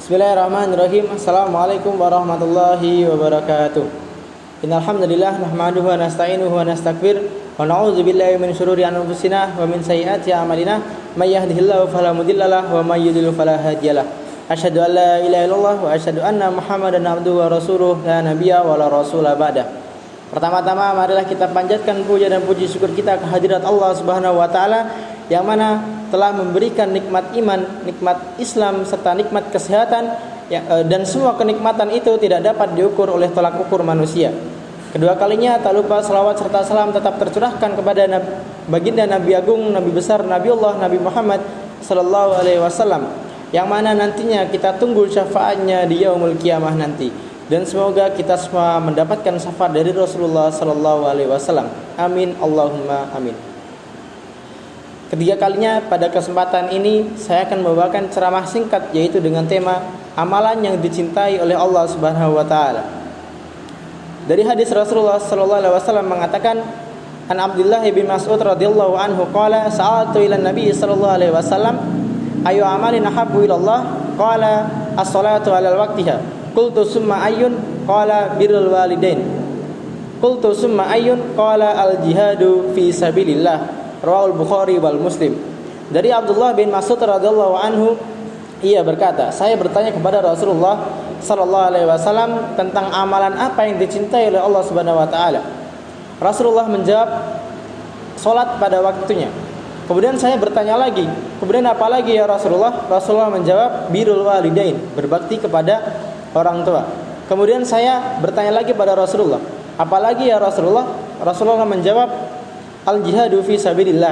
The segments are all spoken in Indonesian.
Bismillahirrahmanirrahim. Assalamualaikum warahmatullahi wabarakatuh. Innal hamdalillah nahmaduhu wa nasta'inuhu wa nastaghfir wa na'udzu billahi min shururi anfusina wa min sayyiati a'malina may yahdihillahu fala mudhillalah wa may yudhlil fala hadiyalah. Asyhadu an la ilaha illallah wa asyhadu anna Muhammadan abduhu wa rasuluh la nabiyya wa la rasula ba'da. Pertama-tama marilah kita panjatkan puja dan puji syukur kita kehadirat Allah Subhanahu wa taala yang mana telah memberikan nikmat iman, nikmat Islam serta nikmat kesehatan dan semua kenikmatan itu tidak dapat diukur oleh tolak ukur manusia. Kedua kalinya tak lupa salawat serta salam tetap tercurahkan kepada baginda Nabi Agung, Nabi besar Nabiullah Nabi Muhammad sallallahu alaihi wasallam yang mana nantinya kita tunggu syafaatnya di yaumul kiamah nanti. Dan semoga kita semua mendapatkan syafaat dari Rasulullah sallallahu alaihi wasallam. Amin Allahumma amin. Ketiga kalinya pada kesempatan ini saya akan membawakan ceramah singkat yaitu dengan tema amalan yang dicintai oleh Allah Subhanahu wa taala. Dari hadis Rasulullah sallallahu alaihi wasallam mengatakan, An Abdullah bin Mas'ud radhiyallahu anhu qala sa'altu ila Nabi sallallahu alaihi wasallam ayu amalin ahabbu ila Allah qala as-salatu 'ala waqtiha. Qultu summa ayyun qala birrul walidain. Qultu summa ayyun qala al-jihadu fi sabilillah. Rawahul Bukhari wal Muslim. Dari Abdullah bin Mas'ud radhiyallahu anhu, ia berkata, saya bertanya kepada Rasulullah sallallahu alaihi wasallam tentang amalan apa yang dicintai oleh Allah Subhanahu wa taala. Rasulullah menjawab, salat pada waktunya. Kemudian saya bertanya lagi, kemudian apa lagi ya Rasulullah? Rasulullah menjawab, birrul walidain, berbakti kepada orang tua. Kemudian saya bertanya lagi pada Rasulullah, apa lagi ya Rasulullah? Rasulullah menjawab, al-jihadu fi sabilillah,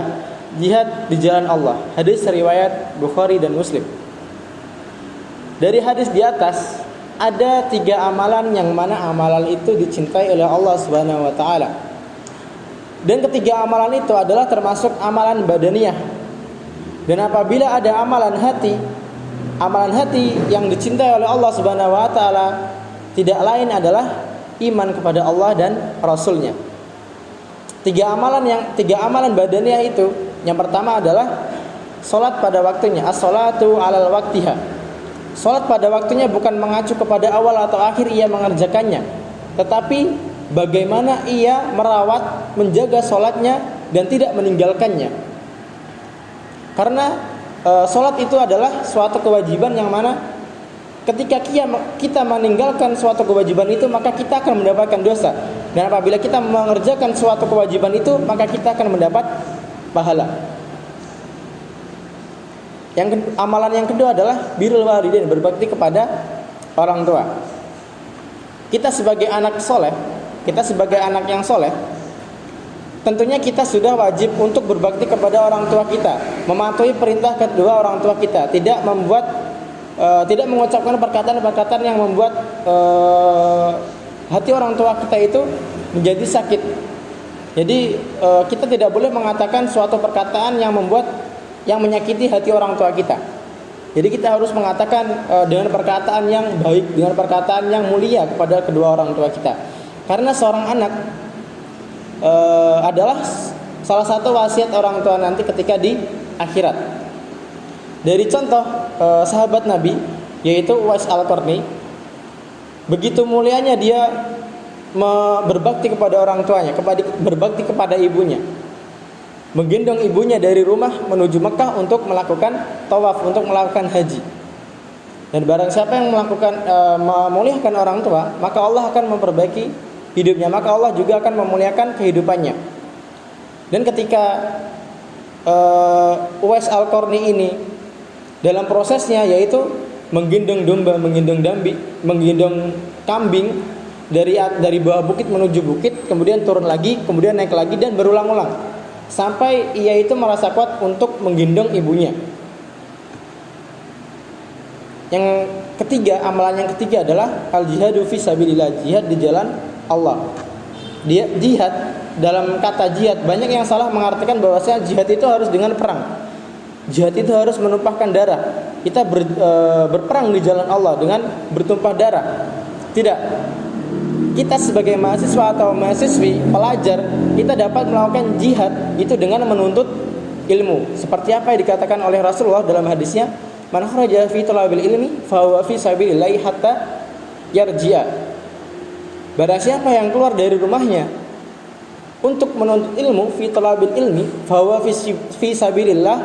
jihad di jalan Allah. Hadis riwayat Bukhari dan Muslim. Dari hadis di atas ada 3 amalan yang mana amalan itu dicintai oleh Allah Subhanahu wa taala. Dan ketiga amalan itu adalah termasuk amalan badaniyah. Dan apabila ada amalan hati yang dicintai oleh Allah Subhanahu wa taala tidak lain adalah iman kepada Allah dan Rasulnya. Tiga amalan badaniyah itu, yang pertama adalah salat pada waktunya, as-salatu 'alal waqtiha. Salat pada waktunya bukan mengacu kepada awal atau akhir ia mengerjakannya, tetapi bagaimana ia merawat, menjaga salatnya dan tidak meninggalkannya. Karena salat itu adalah suatu kewajiban yang mana ketika kita meninggalkan suatu kewajiban itu maka kita akan mendapatkan dosa. Dan apabila kita mengerjakan suatu kewajiban itu maka kita akan mendapat pahala. Amalan yang kedua adalah birrul walidain, berbakti kepada orang tua. Kita sebagai anak soleh, kita sebagai anak yang soleh, tentunya kita sudah wajib untuk berbakti kepada orang tua kita, mematuhi perintah kedua orang tua kita, tidak mengucapkan perkataan-perkataan yang membuat hati orang tua kita itu menjadi sakit. Jadi kita tidak boleh mengatakan suatu perkataan yang menyakiti hati orang tua kita. Jadi kita harus mengatakan dengan perkataan yang baik, dengan perkataan yang mulia kepada kedua orang tua kita. Karena seorang anak adalah salah satu wasiat orang tua nanti ketika di akhirat. Dari contoh sahabat Nabi yaitu Uwais Al-Qarni, begitu mulianya dia berbakti kepada orang tuanya, berbakti kepada ibunya, menggendong ibunya dari rumah menuju Mekah untuk melakukan tawaf, untuk melakukan haji. Dan barang siapa yang memuliakan orang tua, maka Allah akan memperbaiki hidupnya, maka Allah juga akan memuliakan kehidupannya. Dan ketika Uwais Al-Qarni ini dalam prosesnya yaitu menggendong domba, menggendong kambing dari bawah bukit menuju bukit, kemudian turun lagi, kemudian naik lagi dan berulang-ulang sampai ia itu merasa kuat untuk menggendong ibunya. Yang ketiga, amalan yang ketiga adalah al-jihadu fi sabilillah, jihad di jalan Allah. Jihad, dalam kata jihad banyak yang salah mengartikan bahwasanya jihad itu harus dengan perang. Jihad itu harus menumpahkan darah. Kita berperang di jalan Allah dengan bertumpah darah. Tidak. Kita sebagai mahasiswa atau mahasiswi, pelajar, kita dapat melakukan jihad itu dengan menuntut ilmu. Seperti apa yang dikatakan oleh Rasulullah dalam hadisnya, Man kharaja fi talabil ilmi fa huwa fi sabilillah hatta yarji'a. Barang siapa yang keluar dari rumahnya untuk menuntut ilmu, fi talabil ilmi fa huwa fi sabilillah,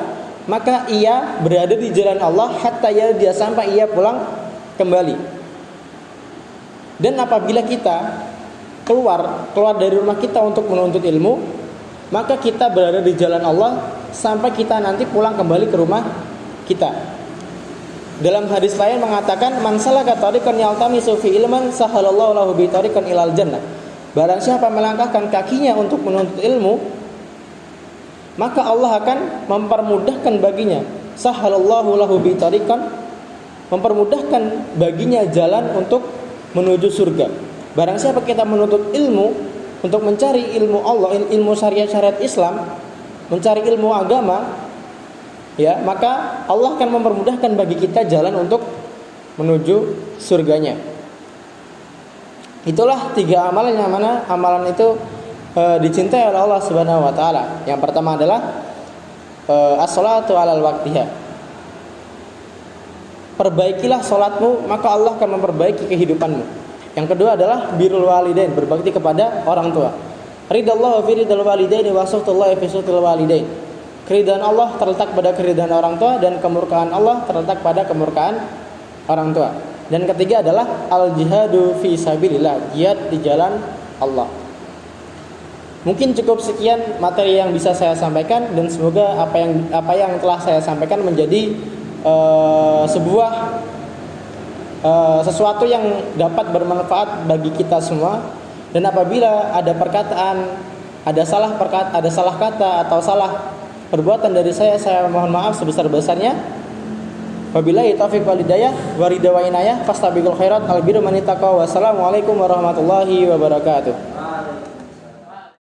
maka ia berada di jalan Allah hatta yarji'a, sampai ia pulang kembali. Dan apabila kita keluar dari rumah kita untuk menuntut ilmu, maka kita berada di jalan Allah sampai kita nanti pulang kembali ke rumah kita. Dalam hadis lain mengatakan, man salaka tariqan yaltamisu fi ilman sahalallahu lahu bi tariqan ilal jannah. Barang siapa melangkahkan kakinya untuk menuntut ilmu, maka Allah akan mempermudahkan baginya, sahalallahu lahu bi tariqan, mempermudahkan baginya jalan untuk menuju surga. Barang siapa kita menuntut ilmu untuk mencari ilmu Allah, ilmu syariat Islam, mencari ilmu agama, ya, maka Allah akan mempermudahkan bagi kita jalan untuk menuju surganya. Itulah 3 amalan yang mana amalan itu dicintai oleh Allah Subhanahu wa taala. Yang pertama adalah as-shalatu 'alal waqtiha. Perbaikilah salatmu, maka Allah akan memperbaiki kehidupanmu. Yang kedua adalah birrul walidain, berbakti kepada orang tua. Ridallahu fi ridal walidaini wa sukhtullahi fi sukhtil walidain. Keridhaan Allah terletak pada keridhaan orang tua, dan kemurkaan Allah terletak pada kemurkaan orang tua. Dan ketiga adalah al-jihadu fi sabilillah, jihad di jalan Allah. Mungkin cukup sekian materi yang bisa saya sampaikan, dan semoga apa yang telah saya sampaikan menjadi sebuah sesuatu yang dapat bermanfaat bagi kita semua. Dan apabila ada perkataan, ada salah kata atau salah perbuatan dari saya mohon maaf sebesar-besarnya. Wabillahi taufiq wal hidayah wa ridha wa inayah fastabiqul khairat albirru man ittaqa. Wassalamualaikum warahmatullahi wabarakatuh.